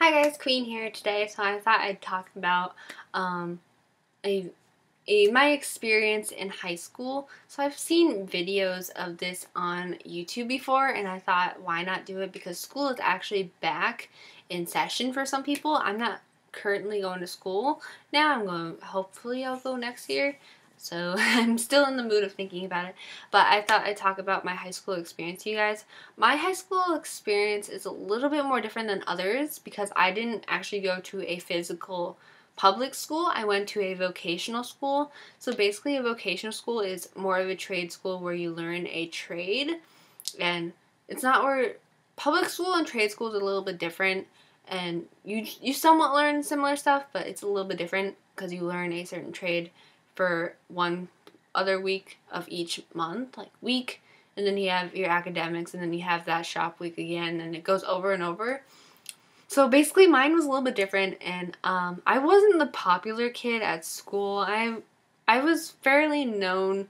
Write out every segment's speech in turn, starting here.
Hi guys, Queen here today. So I thought I'd talk about a, my experience in high school. So I've seen videos of this on YouTube before, and I thought, why not do it? Because school is actually back in session for some people. I'm not currently going to school now. Hopefully I'll go next year. So I'm still in the mood of thinking about it. But I thought I'd talk about my high school experience to you guys. My high school experience is a little bit more different than others because I didn't actually go to a physical public school. I went to a vocational school. So basically a vocational school is more of a trade school where you learn a trade. And it's not where public school and trade school is a little bit different. And you somewhat learn similar stuff, but it's a little bit different because you learn a certain trade for one other week of each month, like week, and then you have your academics, and then you have that shop week again, and it goes over and over. So basically mine was a little bit different, and I wasn't the popular kid at school. I was fairly known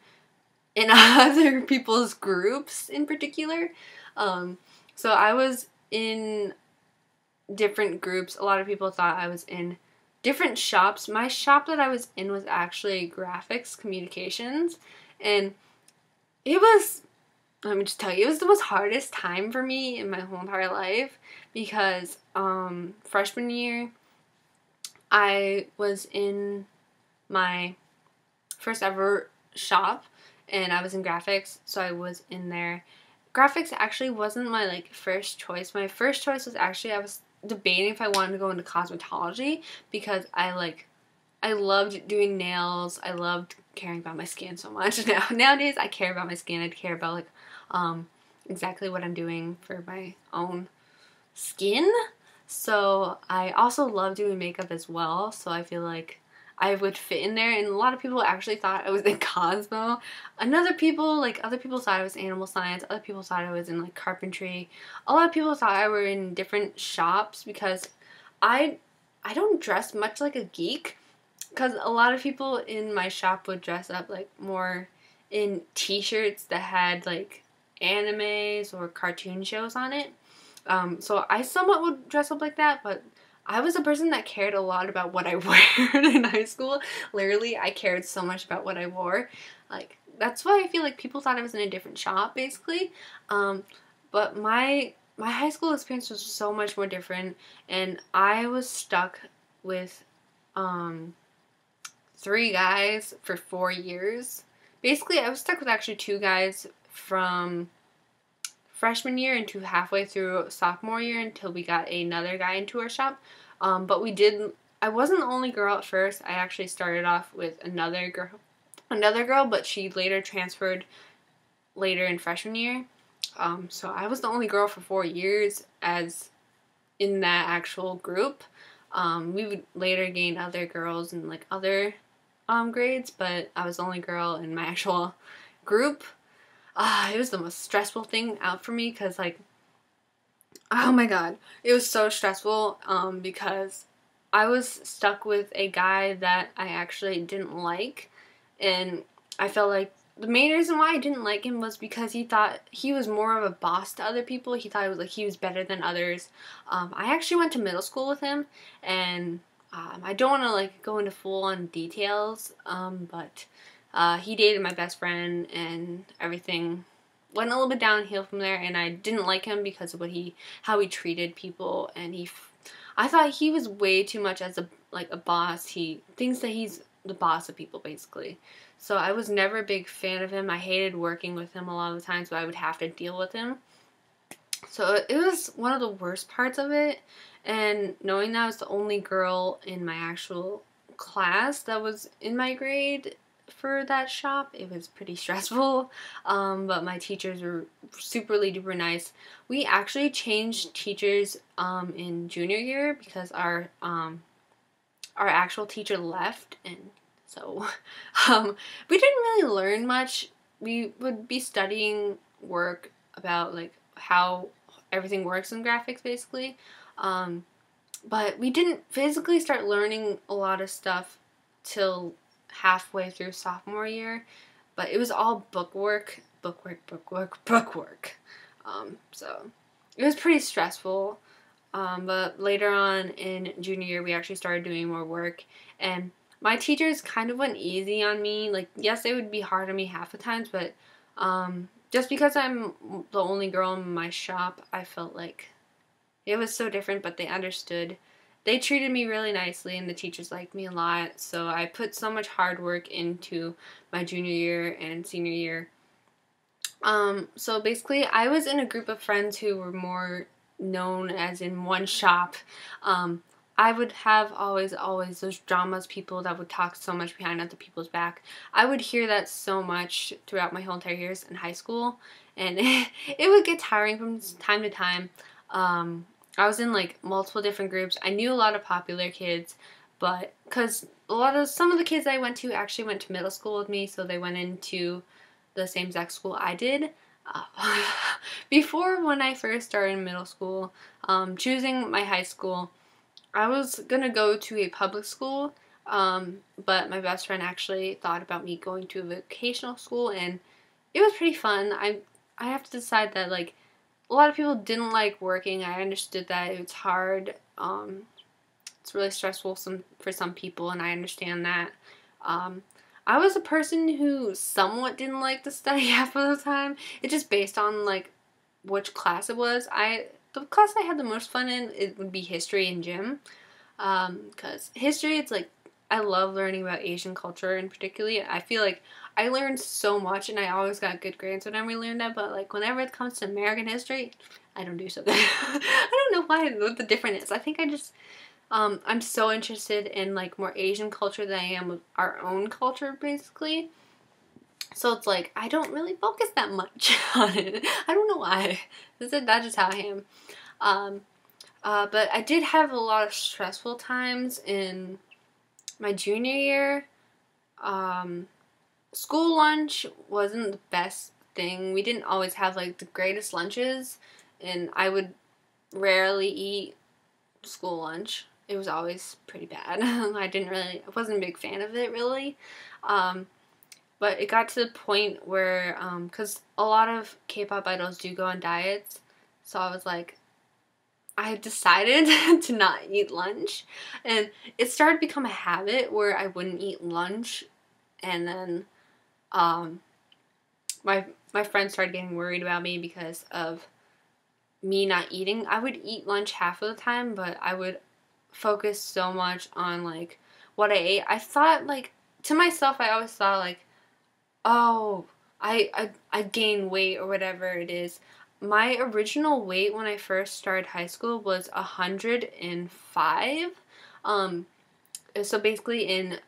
in other people's groups in particular. So I was in different groups. A lot of people thought I was in different shops. My shop that I was in was actually graphics communications, and it was, let me just tell you, it was the most hardest time for me in my whole entire life because freshman year I was in my first ever shop and I was in graphics, so I was in there. Graphics actually wasn't my first choice. My first choice was actually, I was debating if I wanted to go into cosmetology because I loved doing nails. I loved caring about my skin so much. Nowadays I care about my skin. I care about exactly what I'm doing for my own skin. So I also love doing makeup as well. So I feel like I would fit in there, and a lot of people actually thought I was in Cosmo. Other people thought I was animal science. Other people thought I was in carpentry. A lot of people thought I were in different shops because I don't dress much like a geek. Because a lot of people in my shop would dress up more in t-shirts that had animes or cartoon shows on it. So I somewhat would dress up like that, but I was a person that cared a lot about what I wore in high school. Literally, I cared so much about what I wore. That's why I feel like people thought I was in a different shop, basically. But my high school experience was so much more different, and I was stuck with 3 guys for 4 years. Basically, I was stuck with actually 2 guys from freshman year into halfway through sophomore year until we got another guy into our shop. But I wasn't the only girl at first. I actually started off with another girl, but she later transferred later in freshman year. So I was the only girl for 4 years as in that actual group. We would later gain other girls in other grades, but I was the only girl in my actual group. It was the most stressful thing out for me because oh my god, it was so stressful because I was stuck with a guy that I actually didn't like, and I felt like the main reason why I didn't like him was because he thought he was more of a boss to other people. He thought it was he was better than others. I actually went to middle school with him, and I don't want to go into full-on details, but he dated my best friend, and everything went a little bit downhill from there, and I didn't like him because of how he treated people, and I thought he was way too much as a boss. He thinks that he's the boss of people, basically. So I was never a big fan of him. I hated working with him a lot of the times, but I would have to deal with him. So it was one of the worst parts of it, and knowing that I was the only girl in my actual class that was in my grade for that shop, it was pretty stressful. But my teachers were superly duper nice. We actually changed teachers in junior year because our actual teacher left, and so we didn't really learn much. We would be studying work about how everything works in graphics, basically. But we didn't physically start learning a lot of stuff till halfway through sophomore year, but it was all bookwork. So it was pretty stressful. But later on in junior year, we actually started doing more work, and my teachers kind of went easy on me. Like, yes, they would be hard on me half the times, but just because I'm the only girl in my shop, I felt like it was so different, but they understood. They treated me really nicely, and the teachers liked me a lot, so I put so much hard work into my junior year and senior year. So basically, I was in a group of friends who were more known as in one shop. I would have always those dramas, people that would talk so much behind other people's back. I would hear that so much throughout my whole entire years in high school, and it would get tiring from time to time. I was in like multiple different groups. I knew a lot of popular kids, but because some of the kids I went to actually went to middle school with me, so they went into the same exact school I did. Before, when I first started in middle school, choosing my high school, I was gonna go to a public school, but my best friend actually thought about me going to a vocational school, and it was pretty fun. I have to decide that, like, a lot of people didn't like working. I understood that it's hard. It's really stressful for some people, and I understand that. I was a person who somewhat didn't like to study half of the time. It's just based on like which class it was. The class I had the most fun in, it would be history and gym. Because history, it's like, I love learning about Asian culture in particularly. I feel like I learned so much, and I always got good grades whenever we learned that, but like whenever it comes to American history, I don't do so good. I don't know what the difference is. I think I'm so interested in like more Asian culture than I am with our own culture, basically. So it's like, I don't really focus that much on it. I don't know why. That's just how I am. But I did have a lot of stressful times in my junior year. School lunch wasn't the best thing. We didn't always have like the greatest lunches, and I would rarely eat school lunch. It was always pretty bad. I wasn't a big fan of it, really. But it got to the point where, because a lot of K-pop idols do go on diets, so I was like, I decided to not eat lunch, and it started to become a habit where I wouldn't eat lunch, and then, my friends started getting worried about me because of me not eating. I would eat lunch half of the time, but I would focus so much on like what I ate. I thought, like, to myself, I always thought like, oh, I gained weight or whatever it is. My original weight when I first started high school was 105. So basically in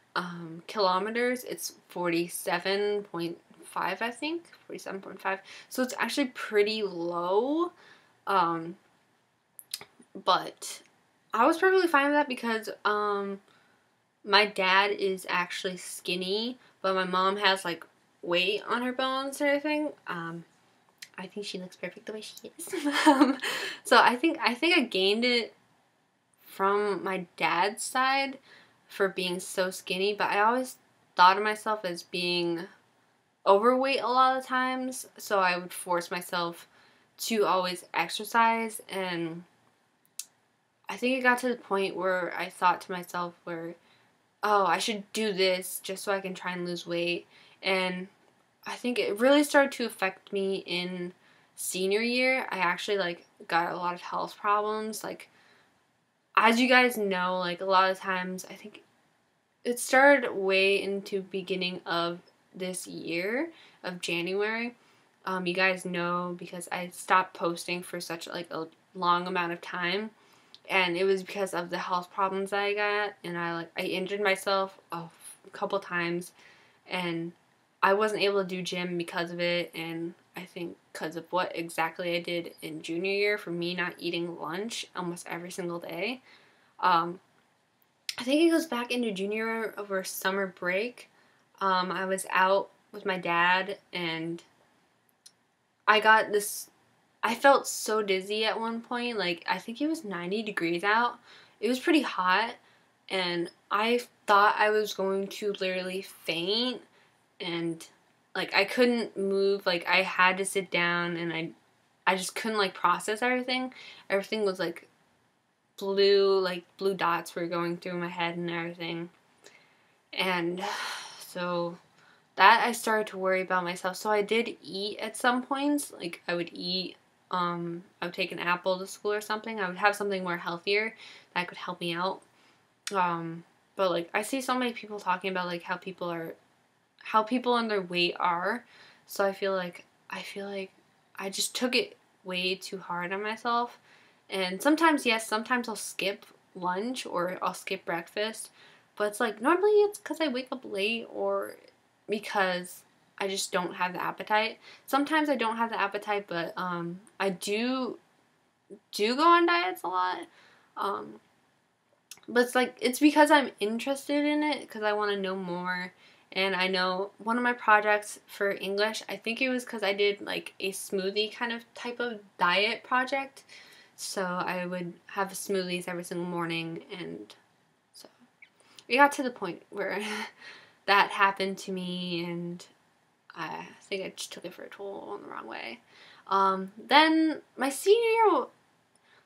kilometers, it's 47.5, I think. 47.5. So it's actually pretty low. But I was perfectly fine with that because my dad is actually skinny, but my mom has like weight on her bones and everything. I think she looks perfect the way she is. So I think I gained it from my dad's side for being so skinny, but I always thought of myself as being overweight a lot of times, so I would force myself to always exercise, and I think it got to the point where I thought to myself oh, I should do this just so I can try and lose weight, and I think it really started to affect me in senior year. I actually like got a lot of health problems. Like, as you guys know, like a lot of times, I think it started way into beginning of this year of January. You guys know because I stopped posting for such like a long amount of time, and it was because of the health problems that I got, and I injured myself a couple times, and I wasn't able to do gym because of it, and I think because of what exactly I did in junior year for me not eating lunch almost every single day. I think it goes back into junior year over summer break. I was out with my dad, and I felt so dizzy at one point. Like, I think it was 90 degrees out. It was pretty hot, and I thought I was going to literally faint, and like I couldn't move. Like, I had to sit down, and I just couldn't like process everything. Everything was like blue dots were going through my head and everything. And so that I started to worry about myself. So I did eat at some points. Like, I would eat, I would take an apple to school or something. I would have something more healthier that could help me out. But like, I see so many people talking about like how people in their weight are. So I feel like I just took it way too hard on myself. And sometimes, yes, sometimes I'll skip lunch or I'll skip breakfast. But it's like, normally it's because I wake up late or because I just don't have the appetite. Sometimes I don't have the appetite, but I do go on diets a lot. But it's like, it's because I'm interested in it, because I want to know more. And I know one of my projects for English, I think it was because I did like a smoothie kind of type of diet project. So I would have smoothies every single morning, and so it got to the point where that happened to me, and I think I just took it for a toll in the wrong way. Then my senior year,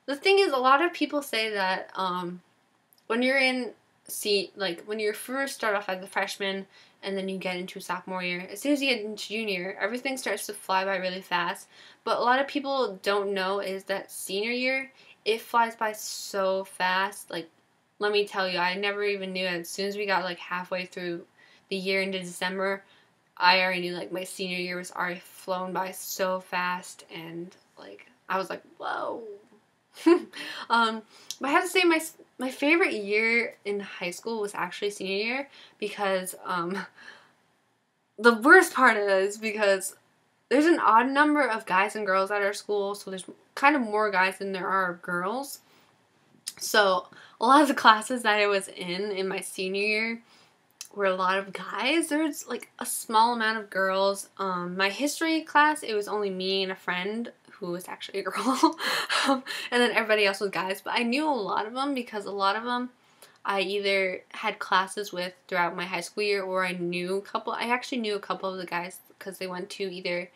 the thing is, a lot of people say that when you're when you first start off as a freshman and then you get into sophomore year, as soon as you get into junior year, everything starts to fly by really fast. But a lot of people don't know is that senior year, it flies by so fast. Like, let me tell you, I never even knew. As soon as we got like halfway through the year into December, I already knew like my senior year was already flown by so fast, and like I was like, whoa. But I have to say my favorite year in high school was actually senior year, because the worst part is because there's an odd number of guys and girls at our school, so there's kind of more guys than there are girls. So a lot of the classes that I was in my senior year were a lot of guys. There's like a small amount of girls. My history class, it was only me and a friend who was actually a girl, and then everybody else was guys. But I knew a lot of them because a lot of them I either had classes with throughout my high school year, or I actually knew a couple of the guys because they went to either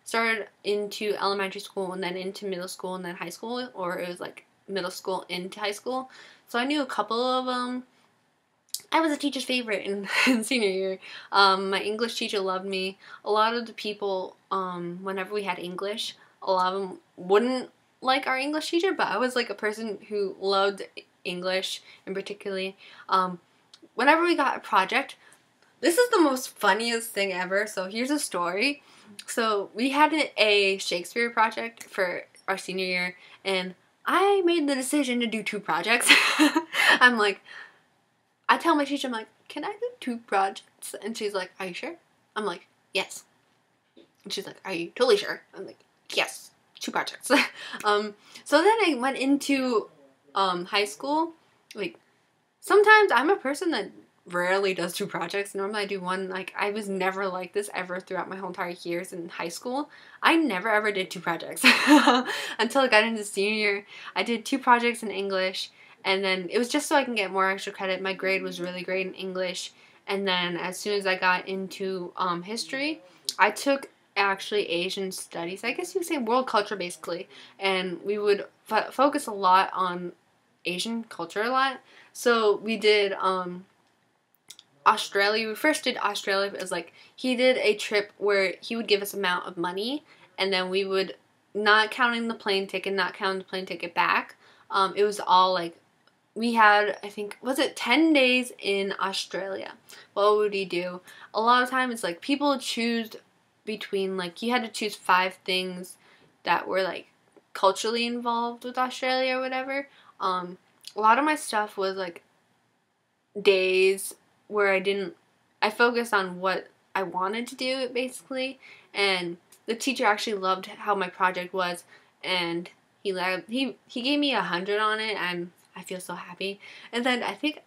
started into elementary school and then into middle school and then high school, or it was like middle school into high school. So I knew a couple of them. I was a teacher's favorite in senior year. My English teacher loved me. A lot of the people, whenever we had English, a lot of them wouldn't like our English teacher, but I was like a person who loved English, and particularly whenever we got a project. This is the most funniest thing ever. So here's a story. So we had a Shakespeare project for our senior year, and I made the decision to do 2 projects. I tell my teacher, I'm like, can I do 2 projects? And she's like, are you sure? I'm like, yes. And she's like, are you totally sure? I'm like, yes, 2 projects. So then I went into high school. Like, sometimes I'm a person that rarely does 2 projects. Normally I do 1. Like, I was never like this ever throughout my whole entire years in high school. I never ever did 2 projects until I got into senior year. I did 2 projects in English, and then it was just so I can get more extra credit. My grade was really great in English, and then as soon as I got into history, I took actually Asian studies. I guess you could say world culture basically, and we would focus a lot on Asian culture a lot. So we did Australia. We first did Australia. It was like he did a trip where he would give us amount of money, and then we would, not counting the plane ticket back. It was all like, we had, I think, was it 10 days in Australia? What would he do? A lot of times it's like people choose between, like, you had to choose 5 things that were like culturally involved with Australia or whatever. A lot of my stuff was like days where I focused on what I wanted to do basically, and the teacher actually loved how my project was, and he gave me 100 on it, and I feel so happy. And then I think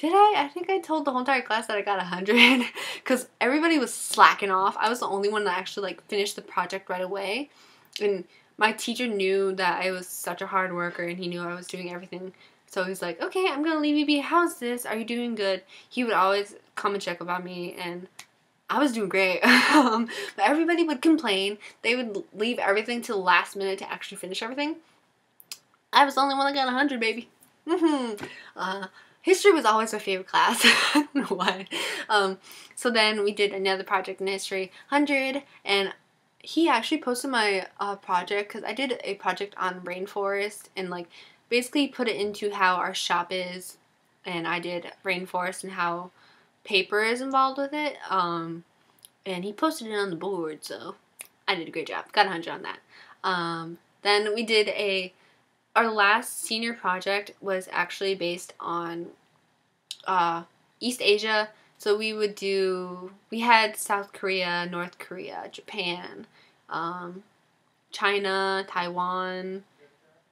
I told the whole entire class that I got 100 because everybody was slacking off. I was the only one that actually like finished the project right away, and my teacher knew that I was such a hard worker, and he knew I was doing everything. So he's like, okay, I'm gonna leave you be. How's this? Are you doing good? He would always come and check about me, and I was doing great. But everybody would complain. They would leave everything to the last minute to actually finish everything. I was the only one that got 100, baby. History was always my favorite class. I don't know why. So then we did another project in history, 100, and he actually posted my project because I did a project on rainforest and like basically put it into how our shop is, and I did rainforest and how paper is involved with it. And he posted it on the board, so I did a great job. Got 100 on that. Then we did our last senior project was actually based on East Asia. So we had South Korea, North Korea, Japan, China, Taiwan.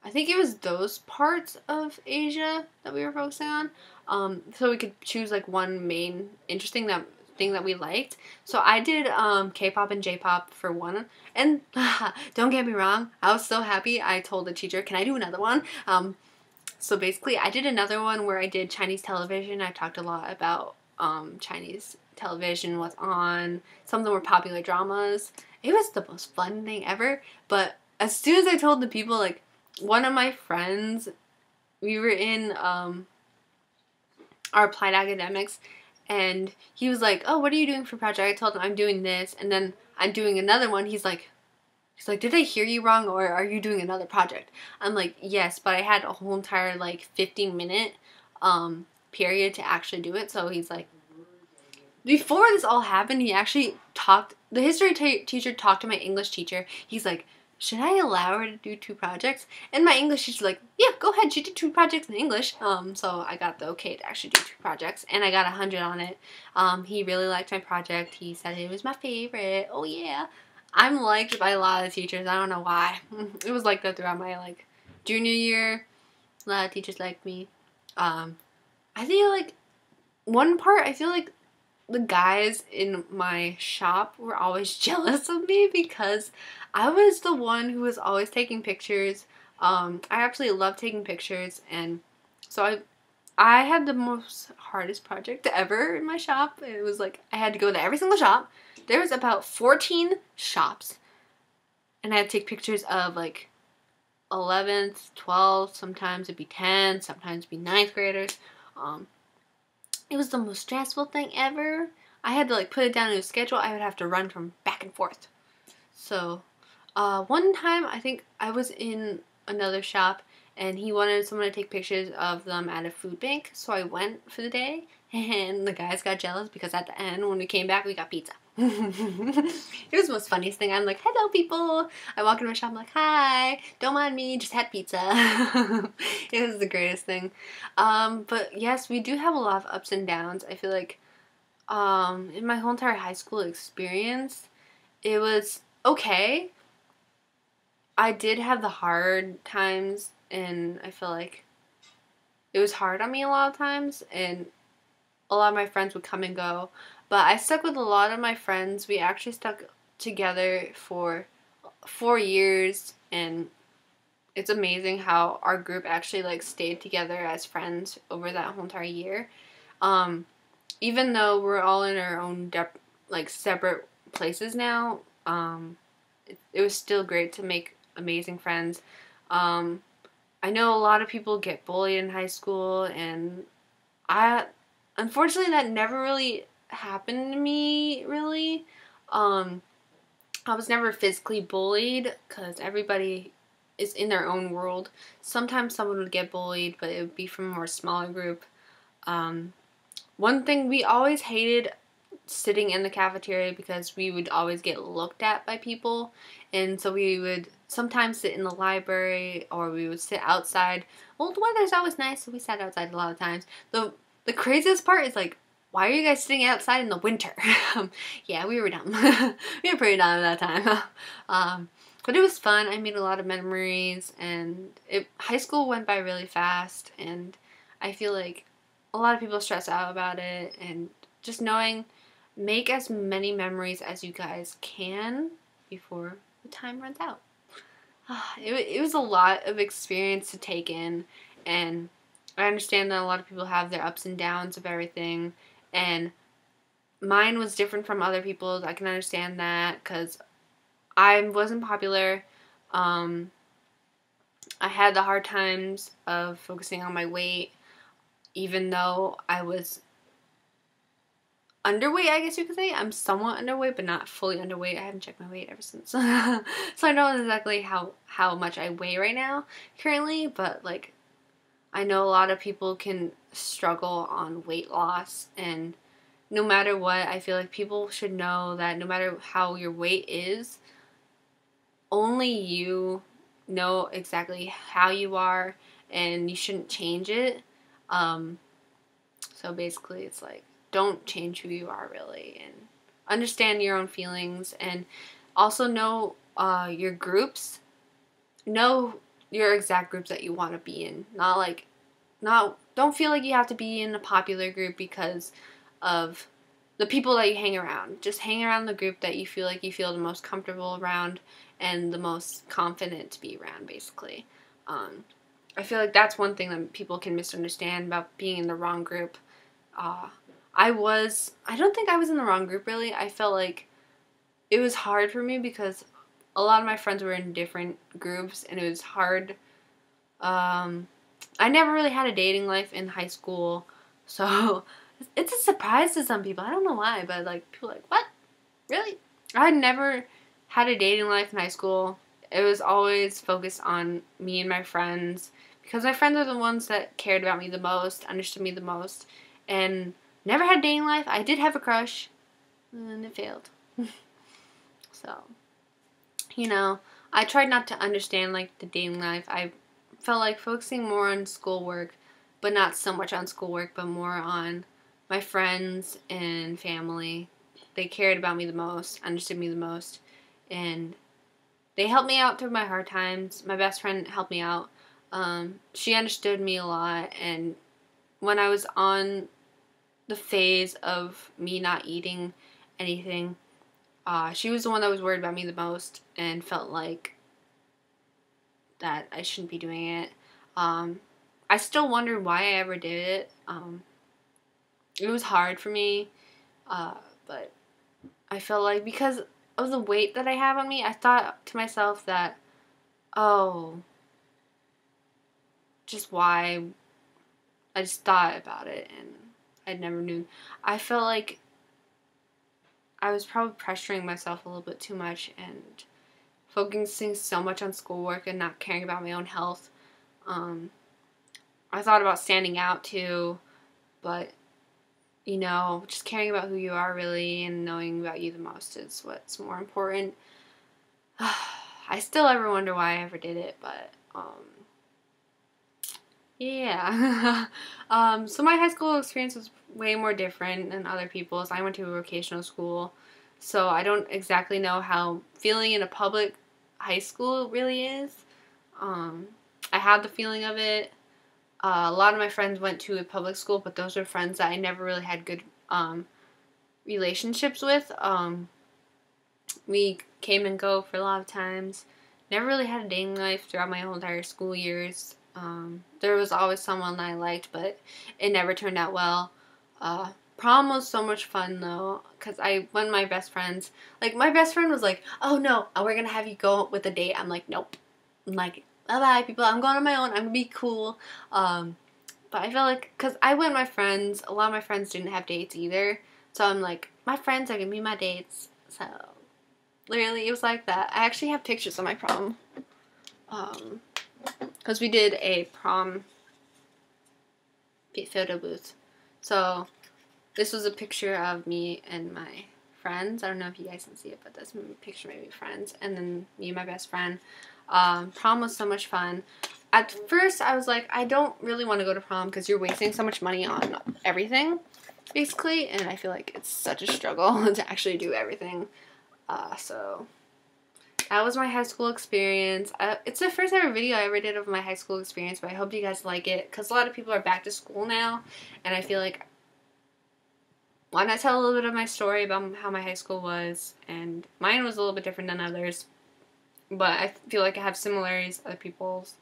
I think it was those parts of Asia that we were focusing on. So we could choose like one main interesting thing that we liked. So I did K-pop and J-pop for one. And don't get me wrong, I was so happy. I told the teacher, can I do another one? So basically I did another one where I did Chinese television. I talked a lot about Chinese television, what's on. Some of them were popular dramas. It was the most fun thing ever. But as soon as I told the people, like, one of my friends, we were in our applied academics, and he was like, oh, what are you doing for project? I told him I'm doing this, and then I'm doing another one. He's like, did I hear you wrong, or are you doing another project? I'm like, yes, but I had a whole entire like 15-minute period to actually do it. So he's like, before this all happened, he actually the history teacher talked to my English teacher. He's like, should I allow her to do 2 projects? And my English teacher's like, yeah, go ahead. She did 2 projects in English. So I got the okay to actually do 2 projects, and I got 100 on it. He really liked my project. He said it was my favorite. Oh yeah. I'm liked by a lot of teachers. I don't know why. It was like that throughout my like junior year. A lot of teachers liked me. I feel like I feel like the guys in my shop were always jealous of me because I was the one who was always taking pictures. I absolutely love taking pictures, and so I had the most hardest project ever in my shop. It was like I had to go to every single shop. There was about 14 shops, and I had to take pictures of like 11th, 12th, sometimes it'd be 10, sometimes it'd be 9th graders. It was the most stressful thing ever. I had to like put it down in a schedule. I would have to run from back and forth. So, one time I think I was in another shop and he wanted someone to take pictures of them at a food bank. So I went for the day, and the guys got jealous because at the end when we came back we got pizza. It was the most funniest thing. I'm like, hello people. I walk into my shop, I'm like, hi, don't mind me, just had pizza. It was the greatest thing. But yes, we do have a lot of ups and downs. I feel like in my whole entire high school experience, it was okay. I did have the hard times, and I feel like it was hard on me a lot of times, and a lot of my friends would come and go. But I stuck with a lot of my friends. We actually stuck together for 4 years, and it's amazing how our group actually like stayed together as friends over that whole entire year. Even though we're all in our own like separate places now, it was still great to make amazing friends. I know a lot of people get bullied in high school, and unfortunately that never really happened to me, really. I was never physically bullied because everybody is in their own world. Sometimes someone would get bullied, but it would be from a more smaller group. One thing, we always hated sitting in the cafeteria because we would always get looked at by people, and so we would sometimes sit in the library, or we would sit outside. Well, the weather's always nice, so we sat outside a lot of times. The craziest part is like, why are you guys sitting outside in the winter? Yeah, we were dumb. We were pretty dumb at that time. But it was fun. I made a lot of memories, and high school went by really fast, and I feel like a lot of people stress out about it, and just knowing, make as many memories as you guys can before the time runs out. It was a lot of experience to take in, and I understand that a lot of people have their ups and downs of everything, and mine was different from other people's. I can understand that because I wasn't popular. I had the hard times of focusing on my weight, even though I was underweight, I guess you could say. I'm somewhat underweight, but not fully underweight. I haven't checked my weight ever since. So I don't know exactly how much I weigh right now currently, but like I know a lot of people can struggle on weight loss, and no matter what, I feel like people should know that no matter how your weight is, only you know exactly how you are, and you shouldn't change it. Um, so basically, it's like, don't change who you are really, and understand your own feelings, and also know your groups. Know your exact groups that you want to be in. Don't feel like you have to be in a popular group because of the people that you hang around. Just hang around the group that you feel the most comfortable around and the most confident to be around, basically. I feel like that's one thing that people can misunderstand about being in the wrong group. Uh, I don't think I was in the wrong group, really. I felt like it was hard for me because a lot of my friends were in different groups, and it was hard. I never really had a dating life in high school, so it's a surprise to some people. I don't know why, but like people are like, what? Really? I had never had a dating life in high school. It was always focused on me and my friends because my friends are the ones that cared about me the most, understood me the most, and never had a dating life. I did have a crush, and it failed. So, I tried not to understand like the dating life. I felt like focusing more on schoolwork, but not so much on schoolwork, but more on my friends and family. They cared about me the most, understood me the most, and they helped me out through my hard times. My best friend helped me out. She understood me a lot, and when I was on the phase of me not eating anything, she was the one that was worried about me the most and felt like that I shouldn't be doing it. I still wonder why I ever did it. It was hard for me, but I felt like because of the weight that I have on me, I thought to myself that, oh, just why? I just thought about it and I never knew. I felt like I was probably pressuring myself a little bit too much and focusing so much on schoolwork and not caring about my own health. I thought about standing out too, but just caring about who you are really and knowing about you the most is what's more important. I still ever wonder why I ever did it, but yeah. So my high school experience was way more different than other people's. I went to a vocational school, so I don't exactly know how feeling in a public high school really is. I had the feeling of it. A lot of my friends went to a public school, but those were friends that I never really had good relationships with. We came and go for a lot of times. Never really had a dating life throughout my whole entire school years. There was always someone I liked, but it never turned out well. Prom was so much fun though, because I went with my best friends. Like, my best friend was like, oh no, we're gonna have you go with a date. I'm like, nope. I'm like, bye bye people, I'm going on my own, I'm gonna be cool. But I feel like, because I went with my friends, a lot of my friends didn't have dates either. So I'm like, my friends are gonna be my dates. So, literally, it was like that. I actually have pictures of my prom. Because we did a prom photo booth. So, this was a picture of me and my friends. I don't know if you guys can see it, but that's a picture of my friends. And then me and my best friend. Prom was so much fun. At first, I was like, I don't really want to go to prom because you're wasting so much money on everything, basically. And I feel like it's such a struggle to actually do everything. So that was my high school experience. It's the first ever video I ever did of my high school experience, but I hope you guys like it because a lot of people are back to school now, and I feel like, why not tell a little bit of my story about how my high school was? And mine was a little bit different than others, but I feel like I have similarities to other people's,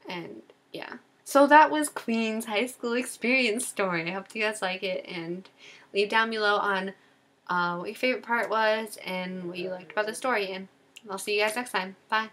and yeah. So that was Queen's high school experience story. I hope you guys like it, and leave down below on what your favorite part was and what you liked about the story, and I'll see you guys next time. Bye.